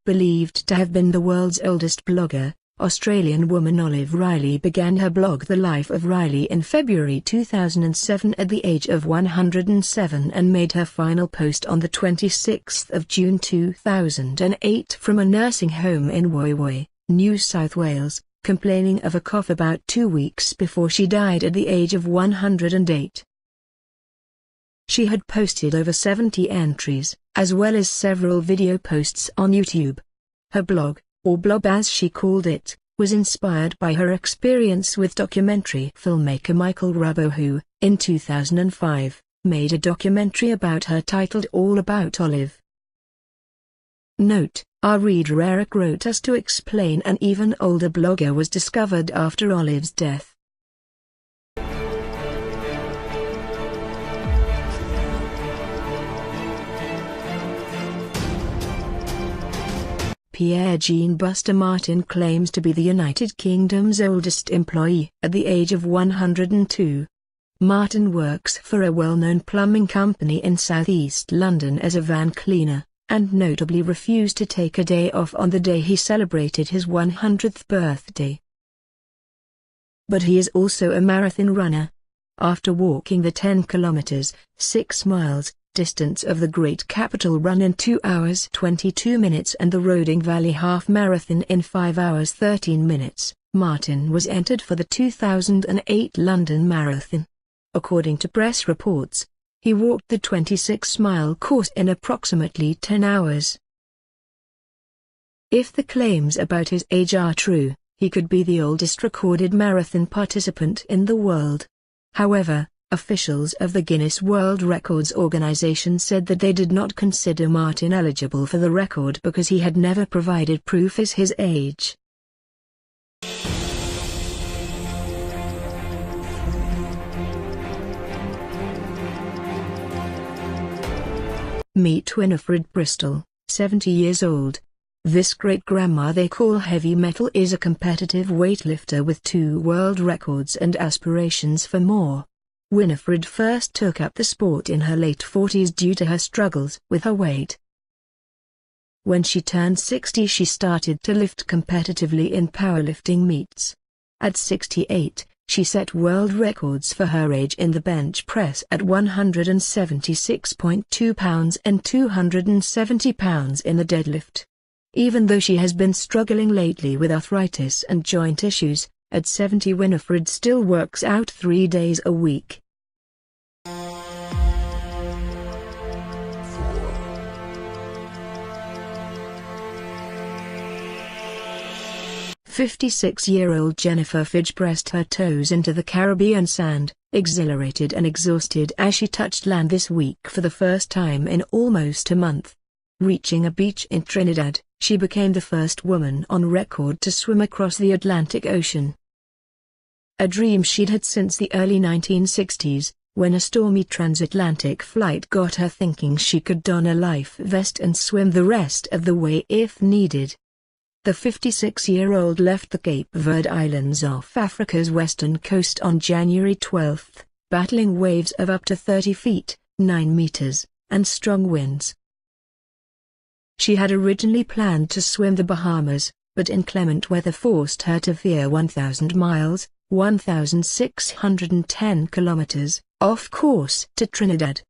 Believed to have been the world's oldest blogger, Australian woman Olive Riley began her blog The Life of Riley in February 2007 at the age of 107 and made her final post on the 26th of June 2008 from a nursing home in Woy Woy, New South Wales, complaining of a cough about 2 weeks before she died at the age of 108. She had posted over 70 entries, as well as several video posts on YouTube. Her blog, or blob as she called it, was inspired by her experience with documentary filmmaker Michael Rubbo who, in 2005, made a documentary about her titled All About Olive. Note: our reader Eric wrote us to explain an even older blogger was discovered after Olive's death. Pierre-Jean Buster Martin claims to be the United Kingdom's oldest employee at the age of 102. Martin works for a well-known plumbing company in southeast London as a van cleaner, and notably refused to take a day off on the day he celebrated his 100th birthday. But he is also a marathon runner. After walking the 10 kilometers, 6 miles, distance of the Great Capital Run in 2 hours 22 minutes and the Roding Valley Half Marathon in 5 hours 13 minutes, Martin was entered for the 2008 London Marathon. According to press reports, he walked the 26-mile course in approximately 10 hours. If the claims about his age are true, he could be the oldest recorded marathon participant in the world. However, officials of the Guinness World Records organization said that they did not consider Martin eligible for the record because he had never provided proof as his age. Meet Winifred Bristol, 70 years old. This great-grandma they call heavy metal is a competitive weightlifter with 2 world records and aspirations for more. Winifred first took up the sport in her late 40s due to her struggles with her weight. When she turned 60 she started to lift competitively in powerlifting meets. At 68, she set world records for her age in the bench press at 176.2 pounds and 270 pounds in the deadlift. Even though she has been struggling lately with arthritis and joint issues, at 70 Winifred still works out 3 days a week. 56-year-old Jennifer Fidge pressed her toes into the Caribbean sand, exhilarated and exhausted as she touched land this week for the first time in almost a month. Reaching a beach in Trinidad, she became the first woman on record to swim across the Atlantic Ocean. A dream she'd had since the early 1960s, when a stormy transatlantic flight got her thinking she could don a life vest and swim the rest of the way if needed. The 56-year-old left the Cape Verde Islands off Africa's western coast on January 12, battling waves of up to 30 feet, 9 meters, and strong winds. She had originally planned to swim the Bahamas, but inclement weather forced her to veer 1,000 miles, 1,610 kilometers, off course to Trinidad.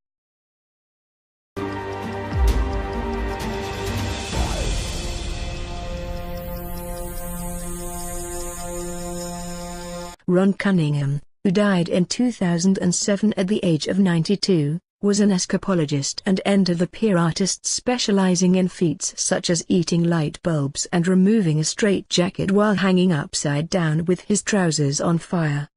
Ron Cunningham, who died in 2007 at the age of 92, was an escapologist and end-of-the-pier artist specializing in feats such as eating light bulbs and removing a straitjacket while hanging upside down with his trousers on fire.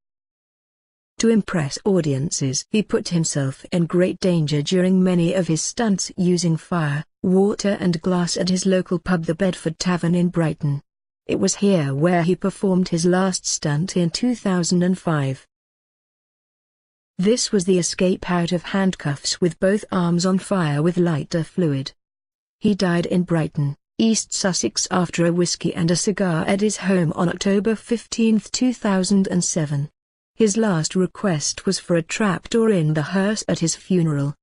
To impress audiences, he put himself in great danger during many of his stunts using fire, water and glass at his local pub, the Bedford Tavern in Brighton. It was here where he performed his last stunt in 2005. This was the escape out of handcuffs with both arms on fire with lighter fluid. He died in Brighton, East Sussex after a whiskey and a cigar at his home on October 15, 2007. His last request was for a trapdoor in the hearse at his funeral.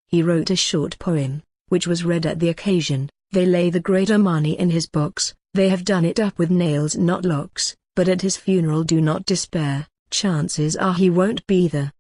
He wrote a short poem, which was read at the occasion, They lay the greater money in his box. They have done it up with nails not locks, but at his funeral do not despair, chances are he won't be there.